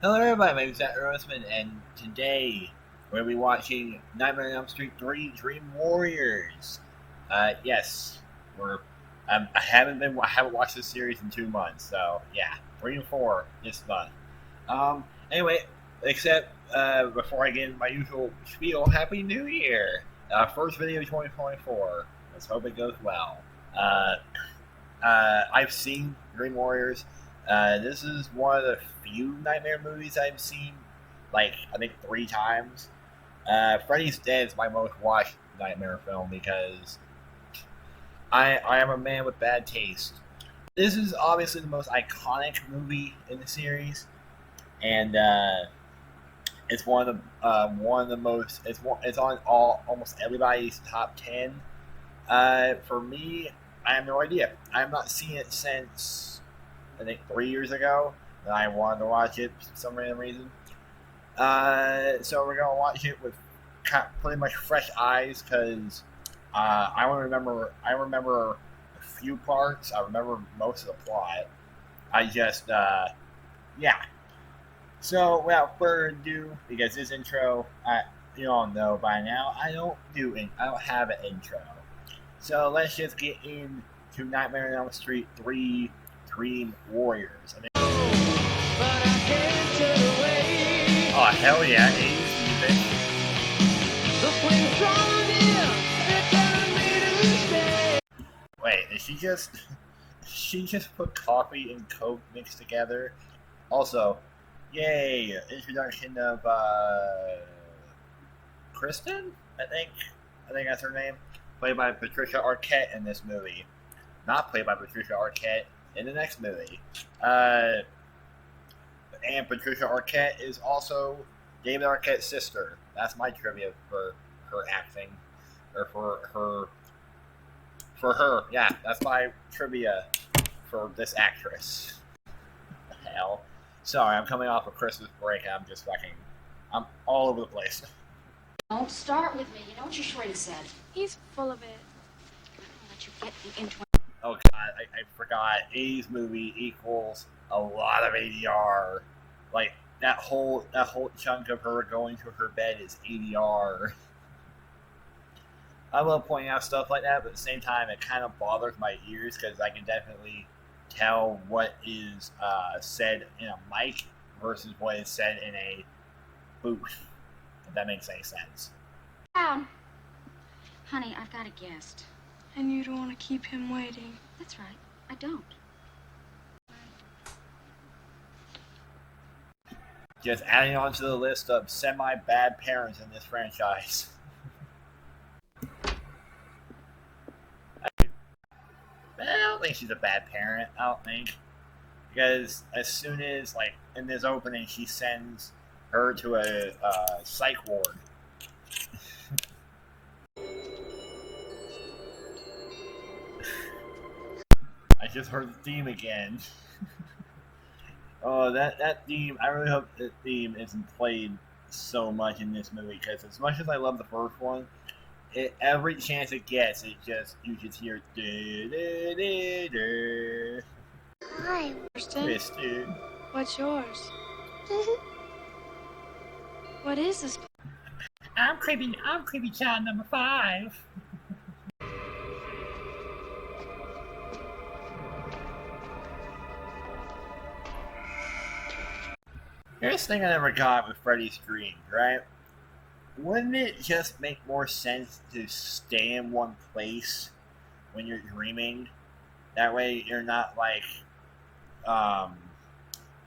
Hello everybody, my name is Zach Roseman, and today we're going to be watching Nightmare on Elm Street 3 Dream Warriors. Yes, I haven't watched this series in 2 months, so yeah, 3 and 4 this month. Anyway, before I get into my usual spiel, Happy New Year! First video of 2024. Let's hope it goes well. I've seen Dream Warriors. This is one of the few Nightmare movies I've seen, I think 3 times. Freddy's Dead is my most watched Nightmare film because I am a man with bad taste. This is obviously the most iconic movie in the series, and it's one of the most. It's on almost everybody's top 10. For me, I have no idea. I have not seen it since I think 3 years ago, and I wanted to watch it for some random reason. So we're gonna watch it with pretty much fresh eyes because I remember a few parts. I remember most of the plot. I just yeah. So without further ado, because this intro, you all know by now, I don't have an intro. So let's just get into Nightmare on Elm Street 3 Dream Warriors. Oh, hell yeah, 80s music. Wait, did she just put coffee and Coke mixed together? Also, yay, introduction of, Kristen? I think that's her name. Played by Patricia Arquette in this movie. Not played by Patricia Arquette in the next movie. And Patricia Arquette is also David Arquette's sister. That's my trivia for her acting. Or for her. Yeah, that's my trivia for this actress. What the hell? Sorry, I'm coming off a Christmas break and I'm all over the place. Don't start with me. You know what your Shreddy said. He's full of it. I'll let you get me into it. Oh god, I forgot. 80s movie equals a lot of ADR. Like that whole chunk of her going to her bed is ADR. I love pointing out stuff like that, but at the same time, it kind of bothers my ears because I can definitely tell what is said in a mic versus what is said in a booth. If that makes any sense. Honey, I've got a guest. And you don't want to keep him waiting. That's right. I don't. Just adding on to the list of semi-bad parents in this franchise. I don't think she's a bad parent. I don't think. Because as soon as, in this opening, she sends her to a psych ward. I just heard the theme again. Oh, that theme, I really hope that theme isn't played so much in this movie, because as much as I love the first one, every chance it gets, you just hear Hi, Kristen. What's yours? What is this? I'm creepy child number 5. Here's the thing I never got with Freddy's Dreams, right? Wouldn't it just make more sense to stay in one place when you're dreaming? That way you're not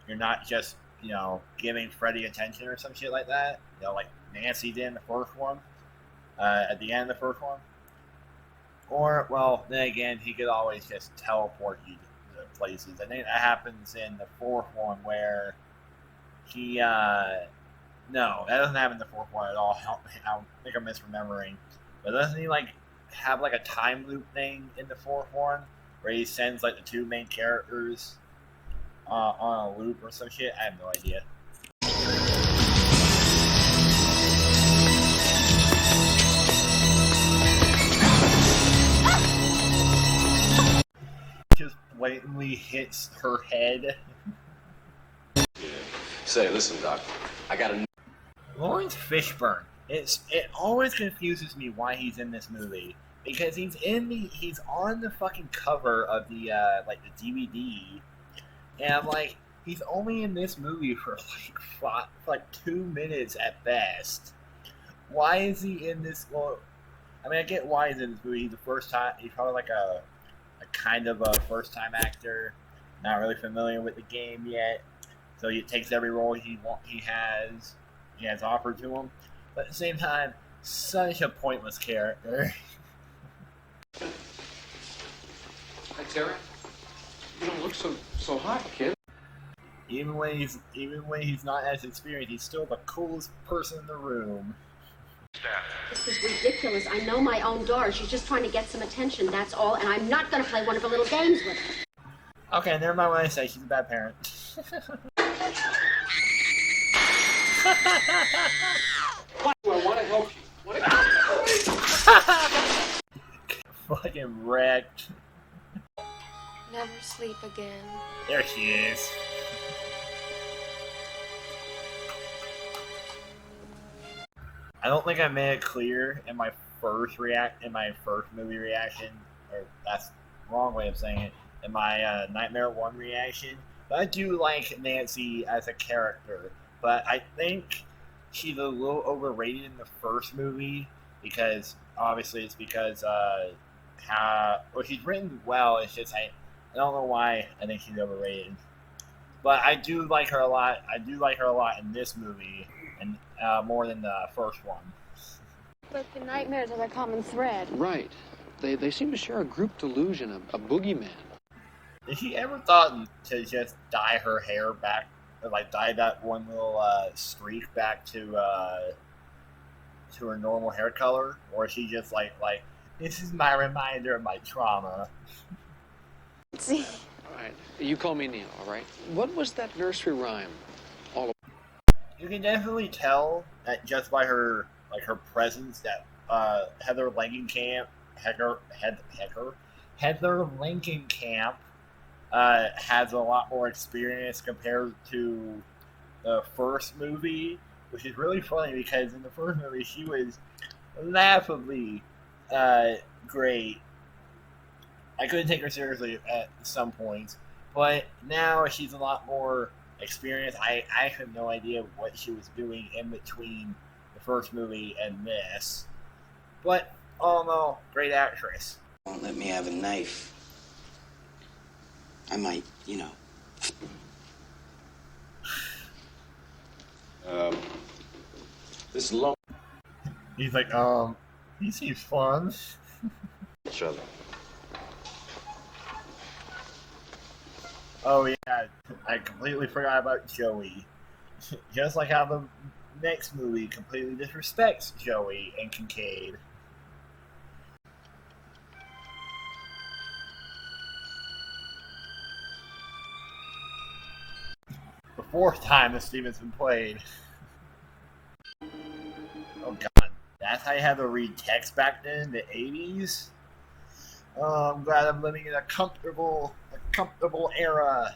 you're not just, giving Freddy attention or some shit like that. Like Nancy did in the first one, at the end of the first one. Or, well, then again, he could always just teleport you to places. I think that happens in the fourth one where he, no, that doesn't happen in the fourth one at all. I think I'm misremembering. But doesn't he, have, a time loop thing in the fourth one? Where he sends, the 2 main characters on a loop or some shit? I have no idea. Just blatantly hits her head. Say, listen, Doc, I got a... Lawrence Fishburne. It always confuses me why he's in this movie, because he's on the fucking cover of the like the DVD, and I'm like, he's only in this movie for like 2 minutes at best. Why is he in this? Well, I mean, I get why he's in this movie. He's the first time. He's probably like a kind of a first time actor, not really familiar with the game yet, so he takes every role he has offered to him. But at the same time, such a pointless character. Hey, Terry, you don't look so hot, kid. Even when he's not as experienced, he's still the coolest person in the room. This is ridiculous. I know my own daughter. She's just trying to get some attention, that's all, and I'm not going to play one of her little games with her. Okay, never mind what I say. She's a bad parent. I want to help you. Fucking wrecked. Never sleep again. There she is. I don't think I made it clear in my first movie reaction, or that's the wrong way of saying it, in my Nightmare 1 reaction. But I do like Nancy as a character, but I think she's a little overrated in the first movie, because obviously it's because she's written well. It's just I don't know why I think she's overrated, but I do like her a lot. I do like her a lot in this movie, and more than the first one. But the nightmares are their common thread. Right. They seem to share a group delusion, a boogeyman. Did she ever thought to just dye her hair back, or like dye that one little streak back to her normal hair color, or is she just like this is my reminder of my trauma? See. All right. You call me Neil, all right? What was that nursery rhyme all about? You can definitely tell that just by her presence that Heather Langenkamp has a lot more experience compared to the first movie, which is really funny because in the first movie she was laughably great. I couldn't take her seriously at some points, but now she's a lot more experienced. I have no idea what she was doing in between the first movie and this, but all in all, great actress. Won't let me have a knife. I might, This is long. He's like, he seems fun. Each other. Oh yeah, I completely forgot about Joey. Just like how the next movie completely disrespects Joey and Kincaid. The fourth time this theme has been played. Oh god, that's how you had to read text back then in the 80s? Oh, I'm glad I'm living in a comfortable era.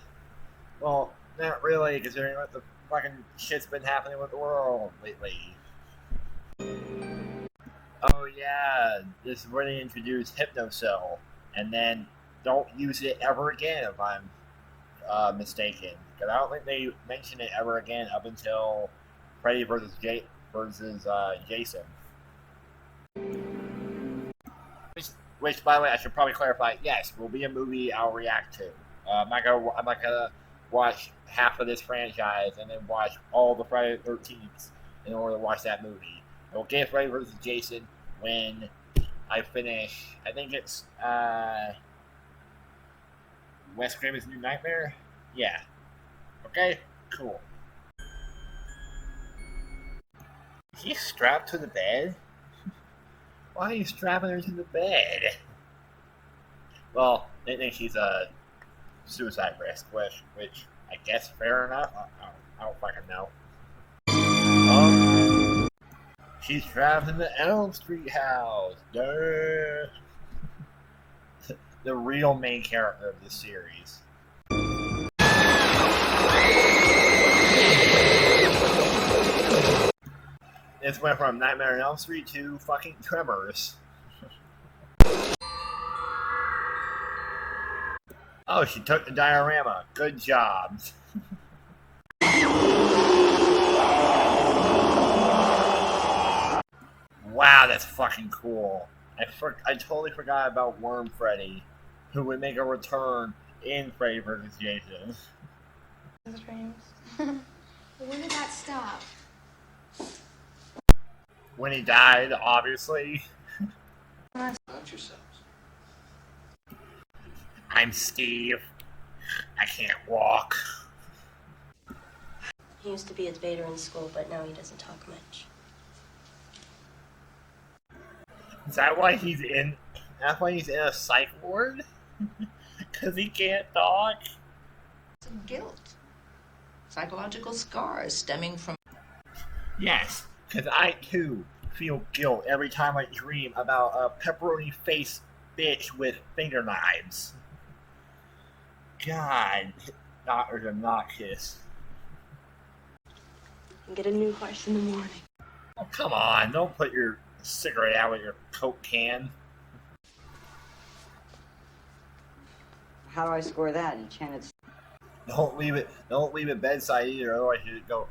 Well, not really, considering what the fucking shit's been happening with the world lately. Oh yeah, this is where they introduced Hypnocell, and then don't use it ever again if I'm mistaken. Because I don't think they mention it ever again up until Freddy versus Jason. Which, by the way, I should probably clarify. Yes, will be a movie I'll react to. I'm not gonna watch half of this franchise and then watch all the Friday the 13th in order to watch that movie. I will get Freddy vs. Jason when I finish. I think it's Wes Craven's New Nightmare. Yeah. Okay. Cool. Is he strapped to the bed? Why are you strapping her to the bed? Well, they think she's a suicide risk, which I guess fair enough. I don't fucking know. She's trapped in the Elm Street house. Duh. The real main character of this series. This went from Nightmare on Elm Street to fucking Tremors. Oh, she took the diorama. Good job. Wow, that's fucking cool. I totally forgot about Worm Freddy, who would make a return in Freddy vs. Jason. Dreams. When did that stop? When he died, obviously. About yourselves. I'm Steve. I can't walk. He used to be a debater in school, but now he doesn't talk much. Is that why he's in? That's why he's in a psych ward? Because he can't talk? Some guilt. Psychological scars stemming from... Yes, because I too feel guilt every time I dream about a pepperoni-faced bitch with finger knives. God, doctors are noxious. And get a new horse in the morning. Oh, come on, don't put your cigarette out with your Coke can. How do I score that? Enchanted. Don't leave it bedside either, otherwise you go.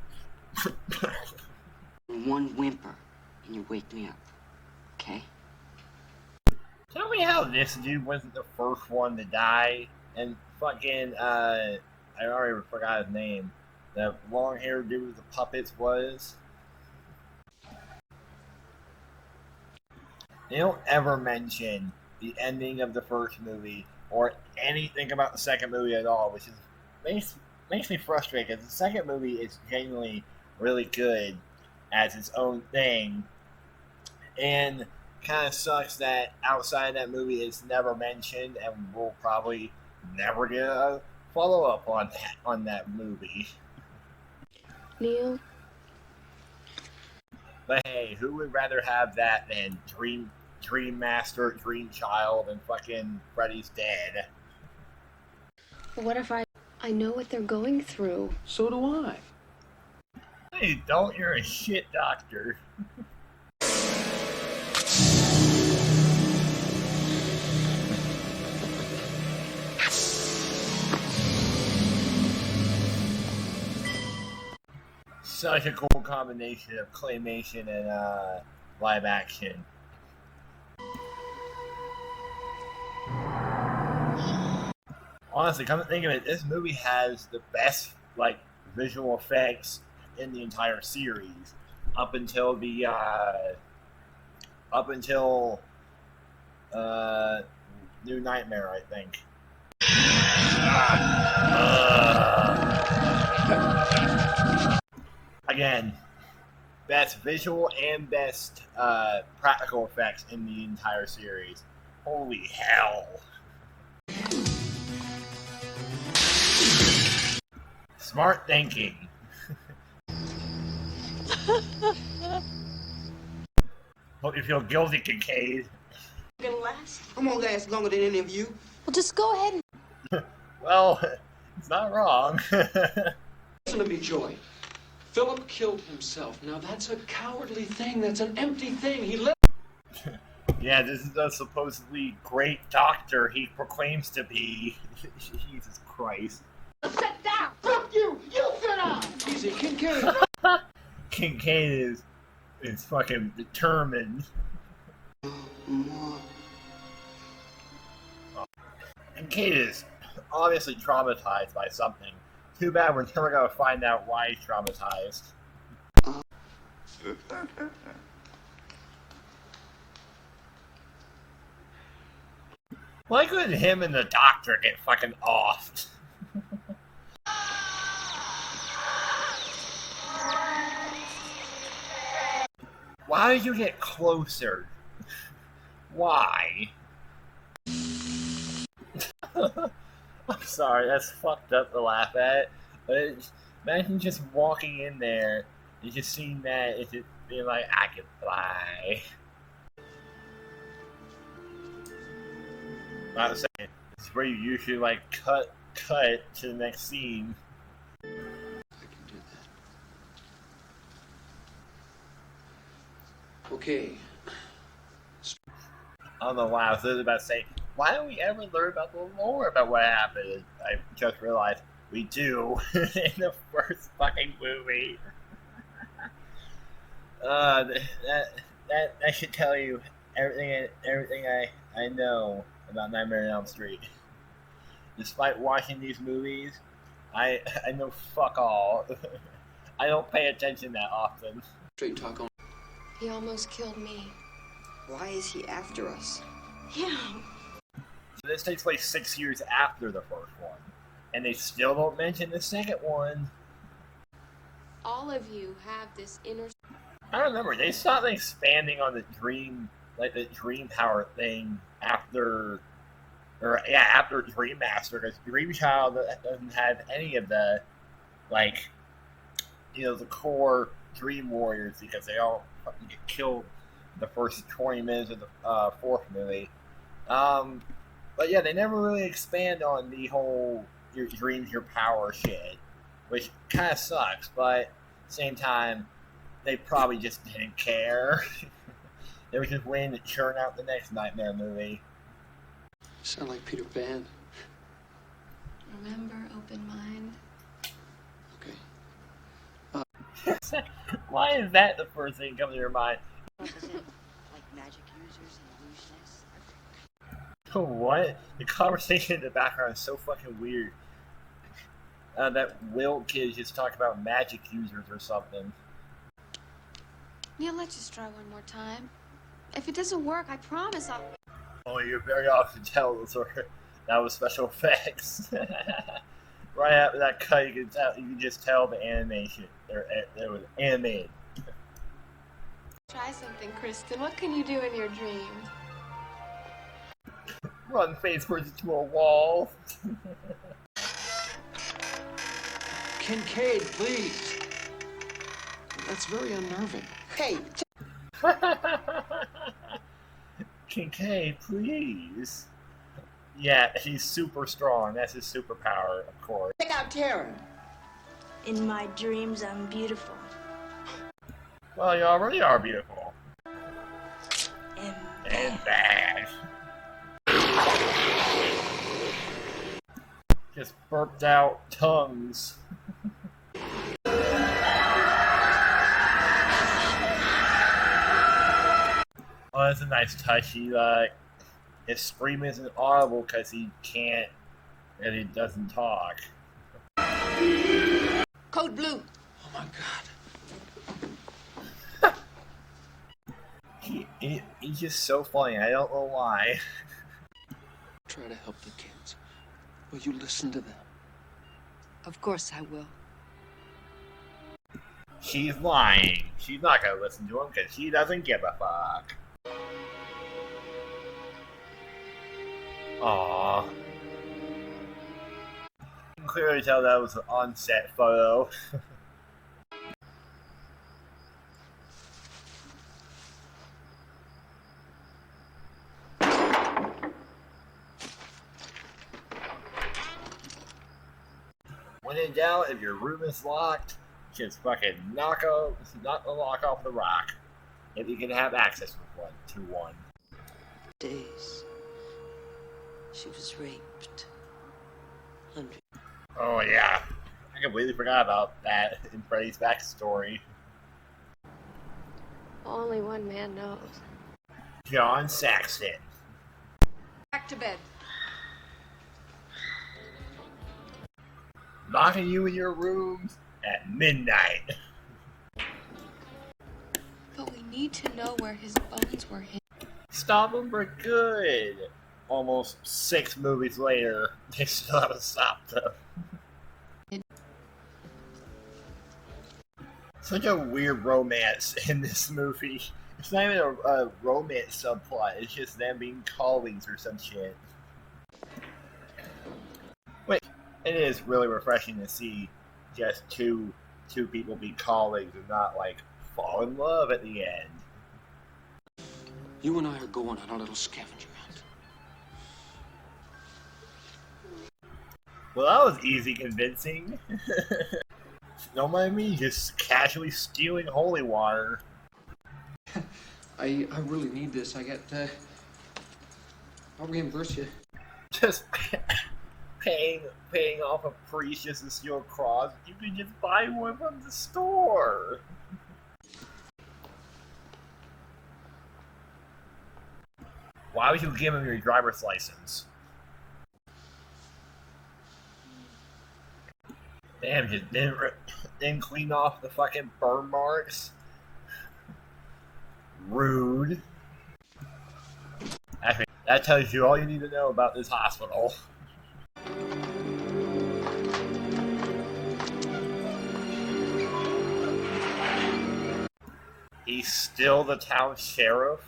One whimper, and you wake me up. Okay? Tell me how this dude wasn't the first one to die, and fucking, I already forgot his name. The long-haired dude with the puppets was. They don't ever mention the ending of the first movie, or anything about the second movie at all, which is makes me frustrated, because the second movie is genuinely really good as its own thing, and kind of sucks that outside that movie it's never mentioned, and we'll probably never get a follow-up on that movie. Neil? But hey, who would rather have that than Dream Master, Dream Child, and fucking Freddy's dead? What if I know what they're going through? So do I. Hey, don't, you're a shit doctor. Such a cool combination of claymation and live action. Honestly, come to think of it, this movie has the best visual effects in the entire series up until New Nightmare, I think. Again, best visual and best practical effects in the entire series. Holy hell. Smart thinking. Hope you feel guilty, Kincaid. Gonna last? I'm gonna last longer than any of you. Well, just go ahead and... Well, it's not wrong. Listen to me, Joy. Philip killed himself. Now that's a cowardly thing. That's an empty thing. He lived. Yeah, this is the supposedly great doctor he proclaims to be. Jesus Christ. Sit down! Fuck you! You sit down! Easy, Kincaid. Kincaid is fucking determined. Kincaid is obviously traumatized by something. Too bad we're never gonna find out why he's traumatized. Why couldn't him and the doctor get fucking offed? Why did you get closer? Why? I'm sorry, that's fucked up to laugh at. But imagine just walking in there and just seeing that, it's just being like, I can fly. Not saying this is where you usually cut to the next scene. I can do Okay. I don't know why I was literally about to say, why don't we ever learn about the lore about what happened? I just realized we do in the first fucking movie. That should tell you everything I know about Nightmare on Elm Street. Despite watching these movies, I know fuck all. I don't pay attention that often. Straight talk on. He almost killed me. Why is he after us? Yeah. So this takes place 6 years after the first one, and they still don't mention the second one. All of you have this inner... I don't remember. They stopped expanding on the dream power thing after Dream Master, because Dream Child doesn't have any of the, like, the core Dream Warriors, because they all fucking get killed the first 20 minutes of the fourth movie. But yeah, they never really expand on the whole your dreams, your power shit, which kind of sucks, but at the same time, they probably just didn't care. They were just waiting to churn out the next Nightmare movie. You sound like Peter Pan. Remember, open mind. Okay. Why is that the first thing that comes to your mind? Like magic users and illusionists? What? The conversation in the background is so fucking weird. That Will kid just talked about magic users or something. Neil, let's just try one more time. If it doesn't work, I promise I'll... Oh, you very often tell us that was special effects. Right after that cut, you can just tell the animation. There was animated. Try something, Kristen. What can you do in your dreams? Run face first into a wall. Kincaid, please. That's very unnerving. Hey, Kincaid, please. Yeah, he's super strong. That's his superpower, of course. check out Tara. In my dreams, I'm beautiful. Well, you already are beautiful. And And bad. Just burped out tongues. Oh, that's a nice touch. His scream isn't audible because he can't, and he doesn't talk. Code Blue. Oh my God. He's just so funny. I don't know why. Try to help the kids. Will you listen to them? Of course I will. She's lying. She's not gonna listen to him because she doesn't give a fuck. Aww. You can clearly tell that was an on-set photo. When in doubt, if your room is locked, just fucking knock the lock off the rock. If you can have access to one. Days. She was raped. 100. Oh yeah, I completely forgot about that in Freddy's backstory. Only one man knows. John Saxton. Back to bed. Locking you in your rooms at midnight. But we need to know where his bones were hidden. Stop them for good. Almost 6 movies later, they still haven't stopped them. Such a weird romance in this movie. It's not even a romance subplot, it's just them being colleagues or some shit. Wait, it is really refreshing to see just two people be colleagues and not, like, fall in love at the end. You and I are going on a little scavenger hunt. Well, that was easy convincing. Don't mind me just casually stealing holy water. I really need this. I'll reimburse you. Just paying off a Precious and Steel Cross. You can just buy one from the store. Why would you give him your driver's license? Damn, you didn't clean off the fucking burn marks? Rude. Actually, that tells you all you need to know about this hospital. He's still the town sheriff?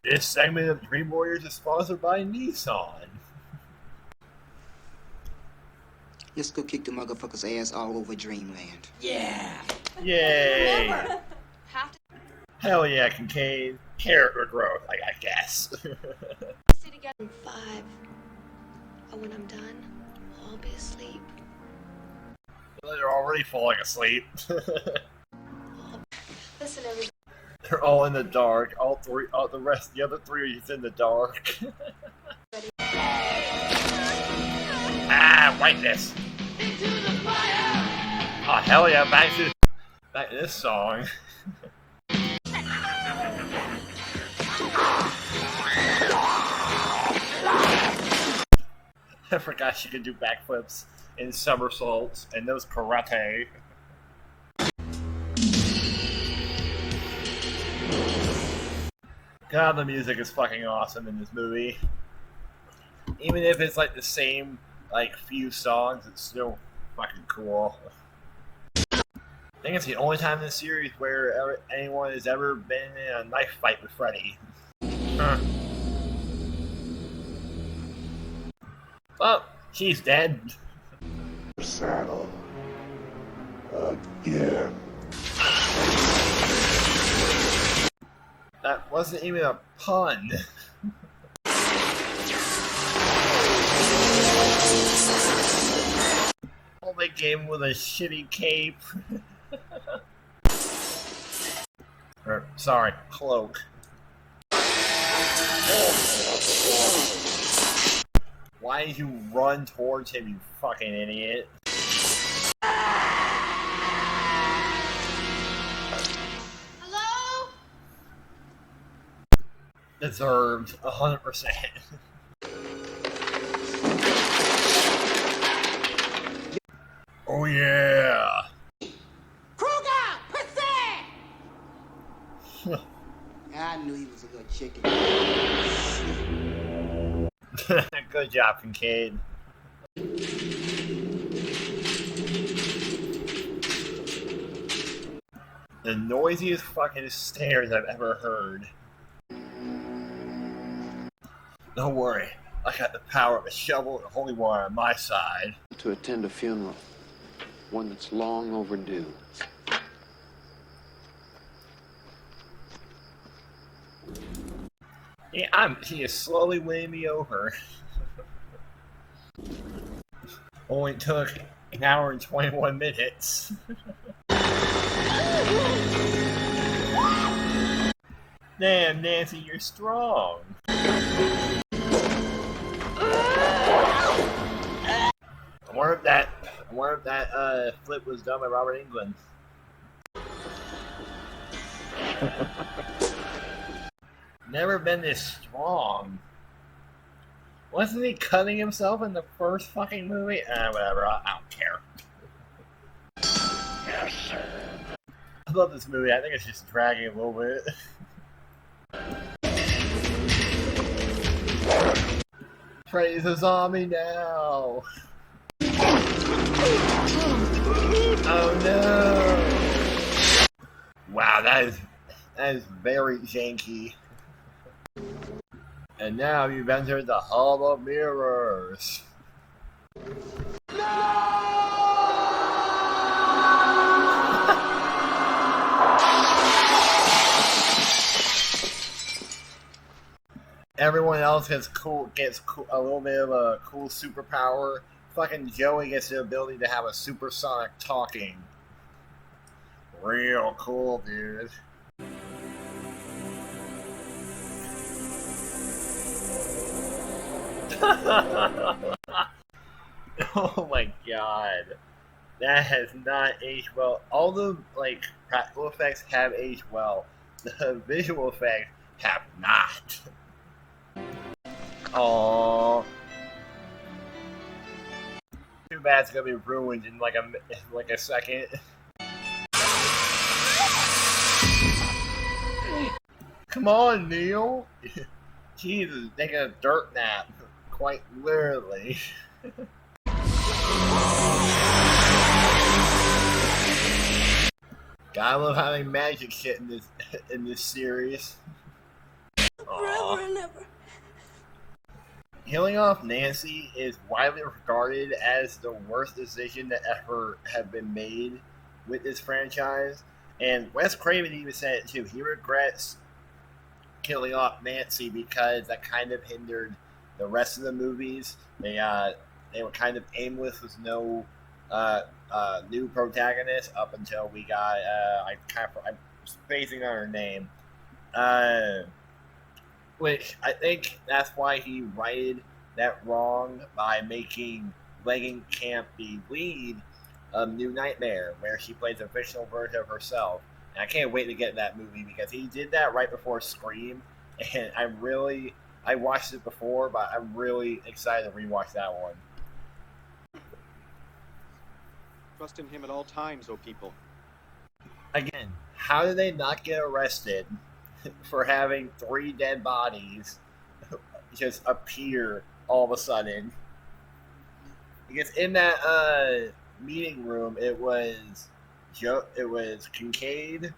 This segment of Dream Warriors is sponsored by Nissan. Let's go kick the motherfucker's ass all over Dreamland. Yeah! Yay! Never. Hell yeah, Kincaid. Character growth, I guess. Stay together in 5. And when I'm done, I'll be asleep. They're already falling asleep. Listen, everybody. They're all in the dark. All three, the other three are just in the dark. Wipe this. Oh hell yeah! Back to this song. I forgot she could do backflips and somersaults and those karate. God, the music is fucking awesome in this movie. Even if it's like the same like few songs, it's still fucking cool. I think it's the only time in the series where anyone has ever been in a knife fight with Freddy. Well, she's dead. Saddle again. That wasn't even a pun. Oh, they gave him with a shitty cape. Sorry, cloak. Why did you run towards him, you fucking idiot? Hello? Deserved, 100%. Oh yeah! Kruger! Pussy! I knew he was a little chicken. Good job, Kincaid. The noisiest fucking stairs I've ever heard. Don't worry, I got the power of a shovel and holy water on my side. To attend a funeral, one that's long overdue. Yeah, he is slowly winning me over. Only took an hour and 21 minutes. Damn, Nancy, you're strong. I wonder if that flip was done by Robert Englund. Never been this strong. Wasn't he cutting himself in the first fucking movie? Whatever, I don't care. Yes, sir. I love this movie. I think it's just dragging a little bit. Praise the zombie now! Oh no! Wow, that is very janky. And now you've entered the Hall of Mirrors. Everyone else gets a little bit of a cool superpower. Fucking Joey gets the ability to have a supersonic talking. real cool, dude. Oh my god. That has not aged well. All the like practical effects have aged well. The visual effects have not. Oh, too bad it's gonna be ruined in like a second. Come on, Neil. Jesus, taking a dirt nap, quite literally. Gotta love having magic shit in this series. Forever and ever. Killing off Nancy is widely regarded as the worst decision to ever have been made with this franchise, and Wes Craven even said it too. He regrets killing off Nancy because that kind of hindered the rest of the movies. They were kind of aimless with no new protagonist up until we got I'm spacing on her name, which I think that's why he righted that wrong by making Langenkamp the lead of New Nightmare, where she plays a fictional version of herself. And I can't wait to get that movie because he did that right before Scream, and I watched it before, but I'm really excited to rewatch that one. Trust in him at all times, O people. Again, how did they not get arrested for having 3 dead bodies just appear all of a sudden? Because in that meeting room, it was Kincaid.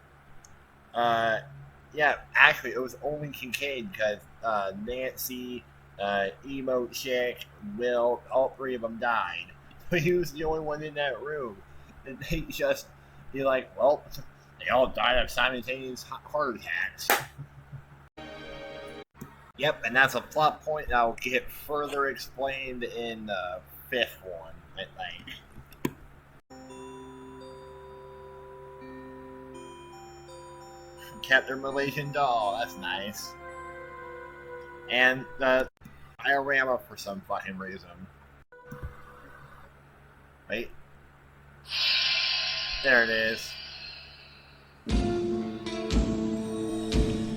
Yeah, actually, it was only Kincaid because Nancy, Emo Chick, Will, all 3 of them died. But he was the only one in that room. And they just be like, well, they all died of simultaneous heart attacks. Yep, and that's a plot point that will get further explained in the 5th one, I think. Kept their Malaysian doll, that's nice. And the diorama for some fucking reason. Wait. There it is.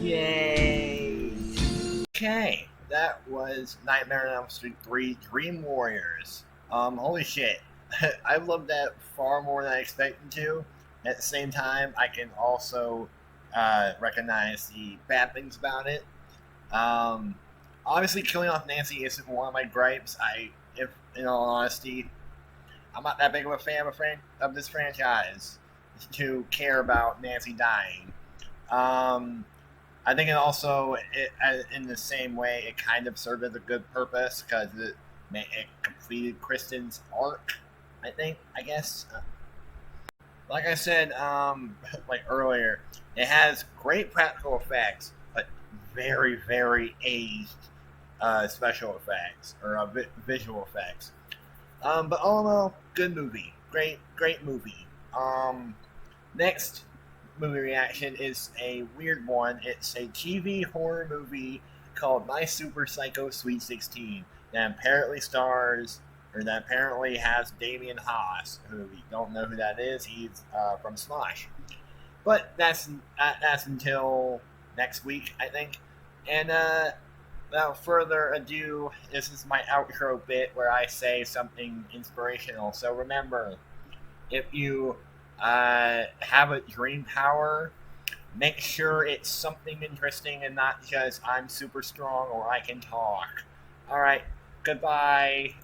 Yay! Okay, that was Nightmare on Elm Street 3 Dream Warriors. Holy shit. I loved that far more than I expected to. At the same time, I can also recognize the bad things about it. Obviously, killing off Nancy isn't one of my gripes. If in all honesty, I'm not that big of a fan of this franchise to care about Nancy dying. I think it also, in the same way, it kind of served as a good purpose because it completed Kristen's arc. I guess. Like I said, like earlier, it has great practical effects, but very, very aged special effects or visual effects. But all in all, good movie. Great movie. Next movie reaction is a weird one. It's a TV horror movie called My Super Psycho Sweet 16 that apparently has Damien Haas, who we don't know who that is. He's from Smosh. But that's until next week, I think. And without further ado, this is my outro bit where I say something inspirational. So remember, if you have a dream power, make sure it's something interesting and not just I'm super strong or I can talk. Alright, goodbye.